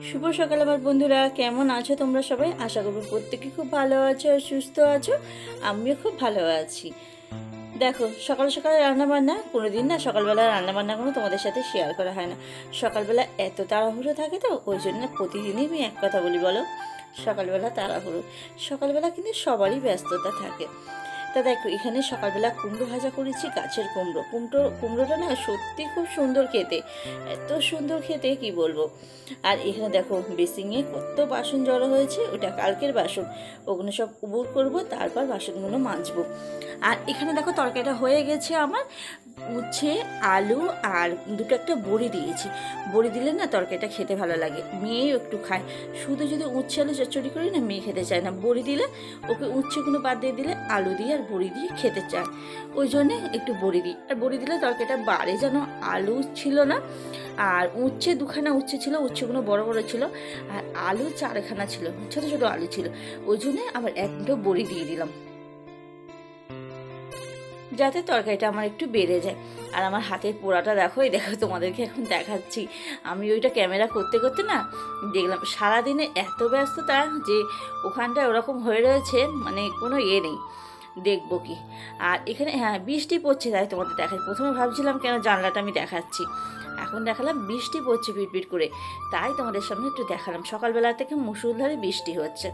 শুভ সকাল আমার বন্ধুরা, কেমন আছো তোমরা সবাই? আশা করবো প্রত্যেকে খুব ভালো আছো আর সুস্থ আছো। আমিও খুব ভালো আছি। দেখো, সকাল সকাল রান্নাবান্না কোনোদিন না সকালবেলা রান্নাবান্নাগুলো তোমাদের সাথে শেয়ার করা হয় না। সকালবেলা এত তাড়াহুড়ো থাকে তো ওই জন্য প্রতিদিনই আমি এক কথা বলি, বলো, সকালবেলা তাড়াহুড়ো। সকালবেলা কিন্তু সবারই ব্যস্ততা থাকে। তা দেখো, এখানে সকালবেলা কুমড়ো ভাজা করেছি, গাছের কুমড়োটা না সত্যি খুব সুন্দর খেতে, এত সুন্দর খেতে কি বলবো। আর এখানে দেখো বেসিংয়ে কত বাসন জড়ো হয়েছে, ওটা কালকের বাসন, ওগুলো সব উবুর করবো, তারপর বাসনগুলো মাজবো। আর এখানে দেখো তরকারিটা হয়ে গেছে আমার। উচ্ছে, আলু আর দুটো একটা বড়ি দিয়েছি। বড়ি দিলে না তরকারিটা খেতে ভালো লাগে, মেয়েও একটু খায়। শুধু যদি উচ্ছে আলু চচ্চড়ি করি না, মেয়ে খেতে চায় না। বড়ি দিলে ওকে উচ্ছেগুলো বাদ দিয়ে দিলে আলু দিয়ে আর বড়ি দিয়ে খেতে চায়, ওই জন্যে একটু বড়ি দিই। আর বড়ি দিলে তরকারিটা বাড়ে, যেন আলু ছিল না। আর উচ্ছে দুখানা উচ্ছে ছিল, উচ্ছেগুলো বড় বড় ছিল। আর আলু চারখানা ছিল, ছোট ছোট আলু ছিল, ওই জন্যে আবার এক দুটো বড়ি দিয়ে দিলাম, যাতে তরকারিটা আমার একটু বেড়ে যায়। আর আমার হাতের পোড়াটা দেখো, এই দেখো তোমাদেরকে এখন দেখাচ্ছি। আমি ওইটা ক্যামেরা করতে করতে না দেখলাম সারাদিনে এত ব্যস্ততা যে ওখানটায় ওরকম হয়ে রয়েছে, মানে কোনো নেই, দেখবো কি। আর এখানে হ্যাঁ বৃষ্টি পড়ছে, তাই তোমাদের দেখাই। প্রথমে ভাবছিলাম কেন জানলাটা আমি দেখাচ্ছি, এখন দেখালাম বৃষ্টি পড়ছে পিটপিট করে, তাই তোমাদের সামনে একটু দেখালাম। সকালবেলা থেকে মুষলধারে বৃষ্টি হচ্ছে,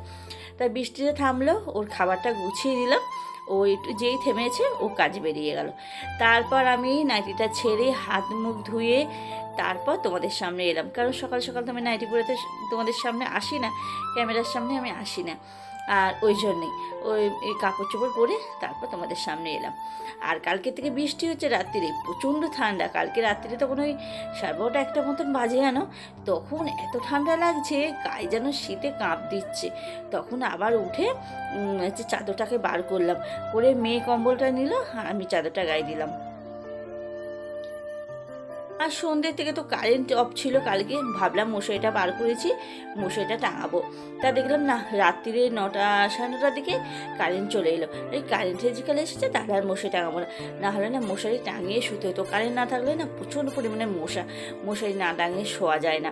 তাই বৃষ্টিতে থামলো, ওর খাবারটা গুছিয়ে দিলাম। ও একটু যেই থেমেছে ও কাজে বেরিয়ে গেল। তারপর আমি নাইটিটা ছেড়ে হাত মুখ ধুয়ে তারপর তোমাদের সামনে এলাম, কারণ সকাল সকাল তো আমি নাইটি পরে তোমাদের সামনে আসি না, ক্যামেরার সামনে আমি আসি না। আর ওই জন্যেই ওই কাপড় চোপড় পরে তারপর তোমাদের সামনে এলাম। আর কালকে থেকে বৃষ্টি হচ্ছে রাত্রিরে, প্রচণ্ড ঠান্ডা। কালকে রাত্রিরে তখন ওই 12:30 একটা মতন বাজে জানো, তখন এত ঠান্ডা লাগছে, গায়ে যেন শীতে কাঁপ দিচ্ছে। তখন আবার উঠে হচ্ছে চাদরটাকে বার করলাম, করে মেয়ে কম্বলটা নিল আর আমি চাদরটা গায়ে দিলাম। আর সন্ধ্যে থেকে তো কারেন্ট অফ ছিল কালকে, ভাবলাম মশারিটা বার করেছি, মশারিটা টাঙাবো। তা দেখলাম না, রাত্রিরে 9টা 9:30টার দিকে কারেন্ট চলে এলো। এই কারেন্ট যেকালে এসেছে তাহলে আর মশারি টাঙাবো না, না হলে না মশারি টাঙিয়ে শুতে হতো। কারেন্ট না থাকলে না প্রচণ্ড পরিমাণে মশারি না টাঙিয়ে শোয়া যায় না।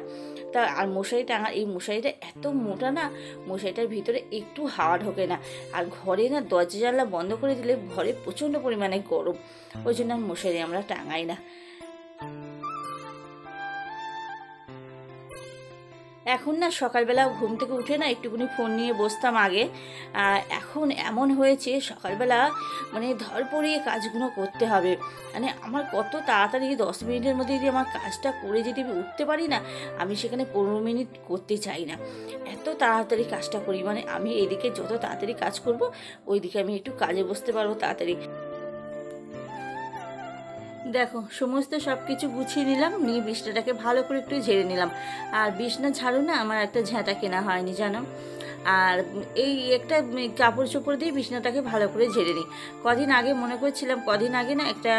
তা আর মশারি টাঙা, এই মশারিটা এত মোটা না, মশারিটার ভিতরে একটু হাওয়া ঢোকে না। আর ঘরে না দরজা জানলা বন্ধ করে দিলে ঘরে প্রচণ্ড পরিমাণে গরম, ওই জন্য আর মশারি আমরা টাঙাই না। এখন না সকালবেলা ঘুম থেকে উঠে না একটুখানি ফোন নিয়ে বসতাম আগে, এখন এমন হয়েছে সকালবেলা মানে ধরপড়িয়ে কাজগুলো করতে হবে। মানে আমার কত তাড়াতাড়ি 10 মিনিটের মধ্যে যদি আমার কাজটা করে যদি আমি উঠতে পারি না, আমি সেখানে 15 মিনিট করতে চাই না, এত তাড়াতাড়ি কাজটা করি। মানে আমি এদিকে যত তাড়াতাড়ি কাজ করব, ওইদিকে আমি একটু কাজে বসতে পারবো তাড়াতাড়ি। দেখো সমস্ত সব কিছু গুছিয়ে নিলাম, নিয়ে বিছনাটাকে ভালো করে একটু ঝেড়ে নিলাম। আর বিছনা ঝাড়ু না আমার একটা ঝাঁটা কেনা হয়নি জানো। আর এই একটা কাপড় চোপড় দিয়ে বিছনাটাকে ভালো করে ঝেড়ে নিই। কদিন আগে মনে করছিলাম, কদিন আগে না একটা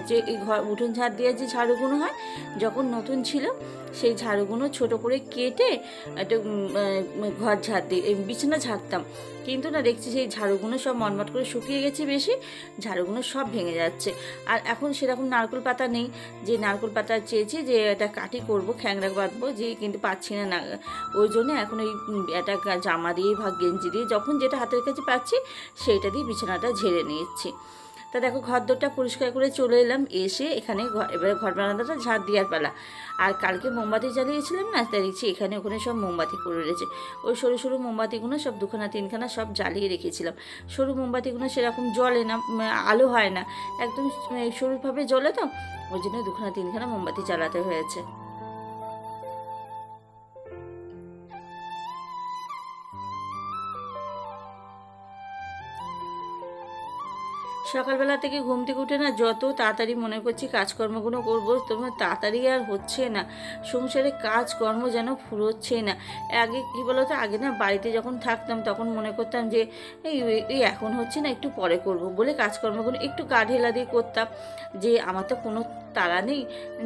যে এই ঘর উঠোন ঝাড় দিয়ে যে ঝাড়ুগুলো হয়, যখন নতুন ছিল সেই ঝাড়ুগুলো ছোট করে কেটে একটা ঘর ঝাড় দিয়ে বিছানা ঝাড়তাম। কিন্তু না দেখছি সেই ঝাড়ুগুলো সব মটমট করে শুকিয়ে গেছে বেশি, ঝাড়ুগুলো সব ভেঙে যাচ্ছে। আর এখন সেরকম নারকেল পাতা নেই, যে নারকেল পাতা চেয়েছি যে এটা কাটি করব, খ্যাংড়া বাঁধবো, যে কিন্তু পাচ্ছি না। ওই জন্য এখন ওই একটা জামা দিয়ে বা গেঞ্জি দিয়ে যখন যেটা হাতের কাছে পাচ্ছি সেইটা দিয়ে বিছানাটা ঝেড়ে নিচ্ছি। তা দেখো ঘরদোরটা পরিষ্কার করে চলে এলাম, এসে এখানে এবারে ঘর বারান্দাটা ঝাড় দেওয়ার পালা। আর কালকে মোমবাতি জ্বালিয়েছিলাম না, তাই দেখছি এখানে ওখানে সব মোমবাতি করে রয়েছে। ওই সরু সরু মোমবাতিগুলো সব 2খানা 3খানা সব জ্বালিয়ে রেখেছিলাম। সরু মোমবাতিগুলো সেরকম জ্বলে না, আলো হয় না, একদম সরুভাবে জ্বলে তো, ওই জন্য 2খানা 3খানা মোমবাতি জ্বালাতে হয়েছে। সকালবেলা থেকে ঘুম থেকে উঠে না যত তাড়াতাড়ি মনে করছি কাজকর্মগুলো করবো, তোমার তাড়াতাড়ি আর হচ্ছে না। সংসারে কাজকর্ম যেন ফুরোচ্ছে না। আগে কী বলতো, আগে না বাড়িতে যখন থাকতাম তখন মনে করতাম যে এই এই এখন হচ্ছে না, একটু পরে করব বলে কাজকর্মগুলো একটু গা ঢেলা দিয়ে করতাম, যে আমার তো কোনো তাড়া নেই,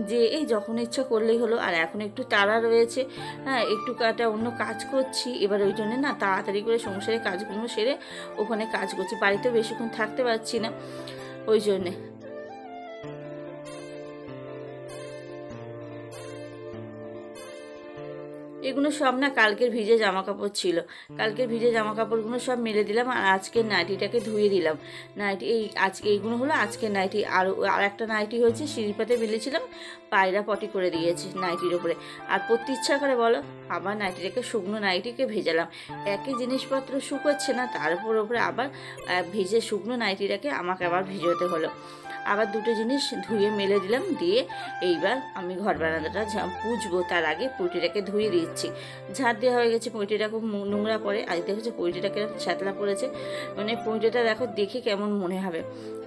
যে এই যখন ইচ্ছা করলেই হলো। আর এখন একটু তাড়া রয়েছে, হ্যাঁ একটু কাটা অন্য কাজ করছি, এবার ওই জন্যে না তাড়াতাড়ি করে সংসারের কাজগুলো সেরে ওখানে কাজ করছি। বাড়িতেও বেশিক্ষণ থাকতে পারছি না, ওই জন্যে। এগুলো সব না কালকের ভিজে জামা কাপড় ছিল, কালকের ভিজে জামা কাপড়গুলো সব মেলে দিলাম আর আজকের নাইটিটাকে ধুয়ে দিলাম। নাইটি আজকে এইগুলো হলো আজকের নাইটি। আর একটা নাইটি হয়েছে সিঁড়িপাতে মেলেছিলাম, পায়রা পটি করে দিয়েছে নাইটির উপরে। আর পরতে ইচ্ছা করে বলো, আবার নাইটিটাকে শুকনো নাইটিকে ভেজালাম। একই জিনিসপত্র শুকোচ্ছে না, তার উপরে আবার ভিজে শুকনো নাইটিটাকে আমাকে আবার ভিজোতে হলো। আবার দুটো জিনিস ধুয়ে মেলে দিলাম, দিয়ে এইবার আমি ঘর বারান্দাটা পুজবো। তার আগে পৈটিটাকে ধুয়ে দিচ্ছি। ঝাড় দেওয়া হয়ে গেছে, পৈটিটা খুব নোংরা পড়ে। আজ দেখেছো পৈটিটা কেমন ছ্যাতলা পড়েছে, মানে পৈটিটা দেখো দেখে কেমন মনে হবে,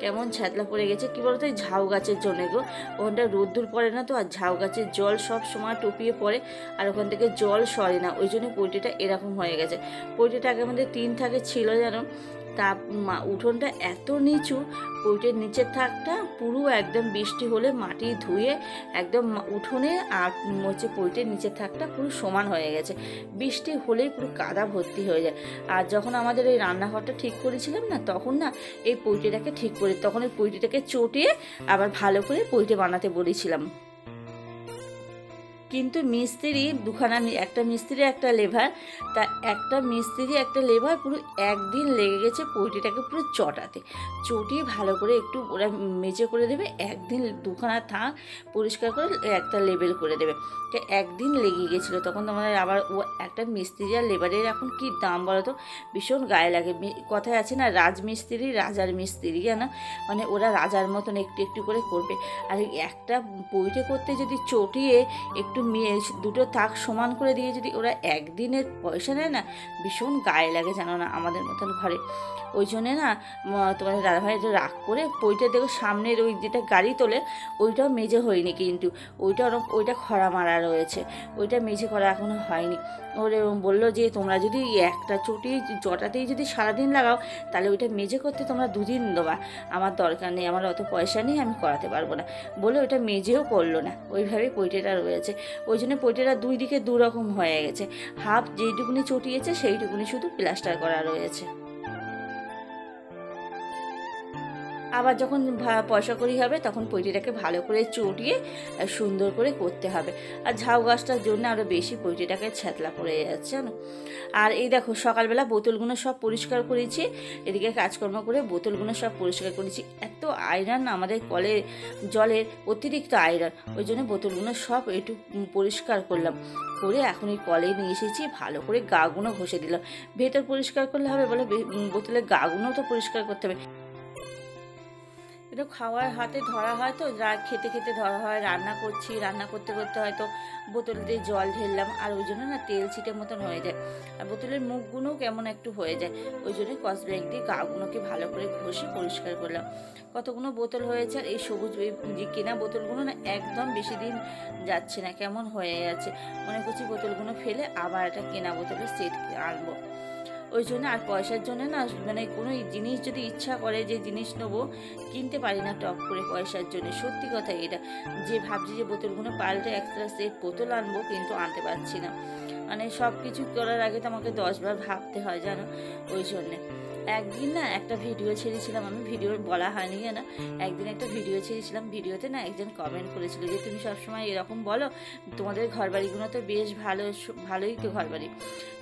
কেমন ছ্যাতলা পড়ে গেছে। কী বলতো, এই ঝাউ গাছের জন্য গো, ওখানটা রোদ্দুর পড়ে না তো, আর ঝাউ গাছের জল সব সময় টপিয়ে পড়ে, আর ওখান থেকে জল সরে না, ওই জন্য পৈটিটা এরকম হয়ে গেছে। পৈটিটা আগে আমাদের 3 থাকে ছিল জানো, তা উঠোনটা এত নিচু, পৈটের নিচের থাকটা পুরো একদম বৃষ্টি হলে মাটি ধুয়ে একদম উঠোনে আর হচ্ছে পৈটের নিচের থাকটা পুরো সমান হয়ে গেছে। বৃষ্টি হলেই পুরো কাদা ভর্তি হয়ে যায়। আর যখন আমাদের এই রান্নাঘরটা ঠিক করেছিলাম না, তখন না এই পৈটেটাকে ঠিক করে, তখন এই পৈটেটাকে চটিয়ে আবার ভালো করে পৈটে বানাতে বলেছিলাম। কিন্তু মিস্ত্রি দুখানা, একটা মিস্ত্রি একটা লেবার, তা একটা মিস্ত্রি একটা লেবার পুরো একদিন লেগে গেছে পৈটিটাকে পুরো চটাতে। চটিয়ে ভালো করে একটু ওরা মেজে করে দেবে, একদিন দুখানা থাক পরিষ্কার করে একটা লেবেল করে দেবে। তো একদিন লেগে গেছিলো। তখন তোমাদের আবার ও একটা মিস্ত্রি আর লেবারের এখন কি দাম বলো তো, ভীষণ গায়ে লাগে। কথায় আছে না, রাজমিস্ত্রি রাজার মিস্ত্রি, জানো, মানে ওরা রাজার মতন একটু একটু করে করবে। আর একটা পৈটে করতে যদি চটিয়ে একটু দুটো তাক সমান করে দিয়ে যদি ওরা একদিনের পয়সা নেয় না, ভীষণ গায়ে লাগে জানো না আমাদের মতন ঘরে। ওই জন্যে না তোমাদের দাদাভাই রাগ করে পইটা দেখো সামনের ওই যেটা গাড়ি তোলে ওইটাও মেজে হয়নি, কিন্তু ওইটা খরা মারা রয়েছে, ওইটা মেজে করা এখনও হয়নি। ওরে বললো যে তোমরা যদি একটা চটাতেই যদি সারাদিন লাগাও, তাহলে ওইটা মেজে করতে তোমরা 2 দিন দেবা, আমার দরকার নেই, আমার অত পয়সা নেই, আমি করাতে পারবো না বলে ওইটা মেজেও করলো না। ওইভাবেই পৈটেটা রয়েছে। ওই জন্য পৈটেটা 2 দিকে 2 রকম হয়ে গেছে। হাফ যেইটুকুনি চটিয়েছে সেইটুকুনি শুধু প্লাস্টার করা রয়েছে। আবার যখন পয়সা করি হবে তখন পৈটিটাকে ভালো করে চটিয়ে সুন্দর করে করতে হবে। আর ঝাউ গাছটার জন্য আরও বেশি পৈটিটাকে ছ্যাতলা পড়ে যাচ্ছে জানো। আর এই দেখো সকালবেলা বোতলগুলো সব পরিষ্কার করেছি, এদিকে কাজকর্ম করে বোতলগুলো সব পরিষ্কার করেছি। এত আয়রন আমাদের কলে জলের, অতিরিক্ত আয়রন, ওই জন্য বোতলগুলো সব একটু পরিষ্কার করলাম, করে এখন এই কলে নিয়ে এসেছি। ভালো করে গাগুলো ঘষে দিলাম। ভেতর পরিষ্কার করলে হবে বলে, বোতলের গাগুলোও তো পরিষ্কার করতে হবে। এটা খাওয়ার হাতে ধরা হয় তো, খেতে খেতে ধরা হয়, রান্না করছি, রান্না করতে করতে হয়তো বোতল দিয়ে জল ঢেললাম, আর ওই জন্য না তেল ছিটে মতন হয়ে যায়, আর বোতলের মুখগুলোও কেমন একটু হয়ে যায়। ওই জন্য কসব্রাইট দিয়ে গাগুলোকে ভালো করে ঘষে পরিষ্কার করলাম। কতগুলো বোতল হয়েছে, আর এই সবুজ যে কেনা বোতলগুলো না একদম বেশি দিন যাচ্ছে না, কেমন হয়ে যাচ্ছে। মনে করছি বোতলগুলো ফেলে আবার একটা কেনা বোতলের সেট আনবো। ওই জন্য আর পয়সার জন্য না, মানে কোনো জিনিস যদি ইচ্ছা করে যে জিনিস নেবো, কিনতে পারি না টপ করে পয়সার জন্য। সত্যি কথা এটা, যে ভাবছি যে বোতলগুলো পাল্টে একটা সেট বোতল আনবো, কিন্তু আনতে পারছি না। মানে সব কিছু করার আগে তো আমাকে 10 বার ভাবতে হয় জানো। ওই জন্যে একদিন না একটা ভিডিও ছেড়েছিলাম, আমি ভিডিও বলা হয়নি জানো, একদিন একটা ভিডিও ছেড়েছিলাম। ভিডিওতে না একজন কমেন্ট করেছিল যে তুমি সবসময় এরকম বলো, তোমাদের ঘরবাড়িগুলো তো বেশ ভালোই তো ঘরবাড়ি।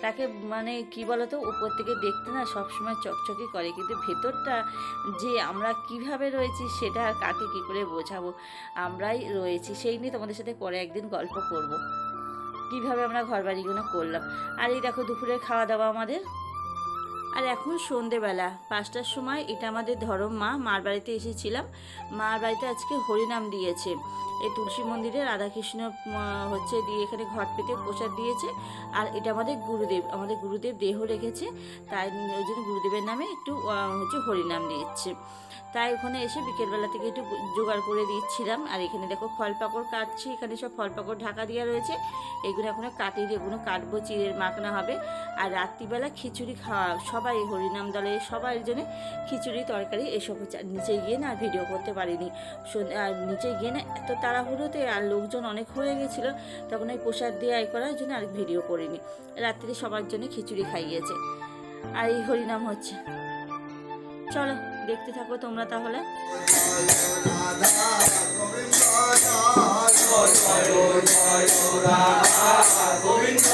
তাকে মানে কি বলো তো, উপর থেকে দেখতে না সবসময় চকচকে করে, কিন্তু ভেতরটা যে আমরা কিভাবে রয়েছি সেটা আর কাকে কী করে বোঝাবো, আমরাই রয়েছি। সেই নিয়ে তোমাদের সাথে পরে একদিন গল্প করব, কিভাবে আমরা ঘরবাড়িগুলো করলাম। আর এই দেখো দুপুরের খাওয়া দাওয়া আমাদের। আর এখন সন্ধেবেলা 5টার সময়, এটা আমাদের ধরম মার বাড়িতে এসেছিলাম। মার বাড়িতে আজকে হরিনাম দিয়েছে, এই তুলসী মন্দিরে রাধাকৃষ্ণ হচ্ছে দিয়ে এখানে ঘট পেতে প্রসাদ দিয়েছে। আর এটা আমাদের গুরুদেব দেহ রেখেছে, তাই ওই জন্য গুরুদেবের নামে একটু হচ্ছে হরিনাম দিচ্ছে। তাই ওখানে এসে বিকেলবেলা থেকে একটু জোগাড় করে দিচ্ছিলাম। আর এখানে দেখো ফল পাকড় কাটছি, এখানে সব ফল পাকড় ঢাকা দেওয়া রয়েছে, এগুলো এখনো কাটিয়ে, এগুলো কাটবো, চিড়ের মাখনা হবে। আর রাত্রিবেলা খিচুড়ি খাওয়া, সবাই হরিনাম দলে সবার জন্য খিচুড়ি তরকারি এসব হচ্ছে। নিচে গিয়ে না ভিডিও করতে পারিনি, আর নিচে গিয়ে না এত তাড়াহুড়োতে, আর লোকজন অনেক হয়ে গেছিলো, তখন ওই প্রসাদ দিয়ে করার জন্য আর ভিডিও করিনি। রাত্রে সবার জন্য খিচুড়ি খাইয়েছে, আর এই হরিনাম হচ্ছে। চলো দেখতে থাকো তোমরা তাহলে। গোবিন্দ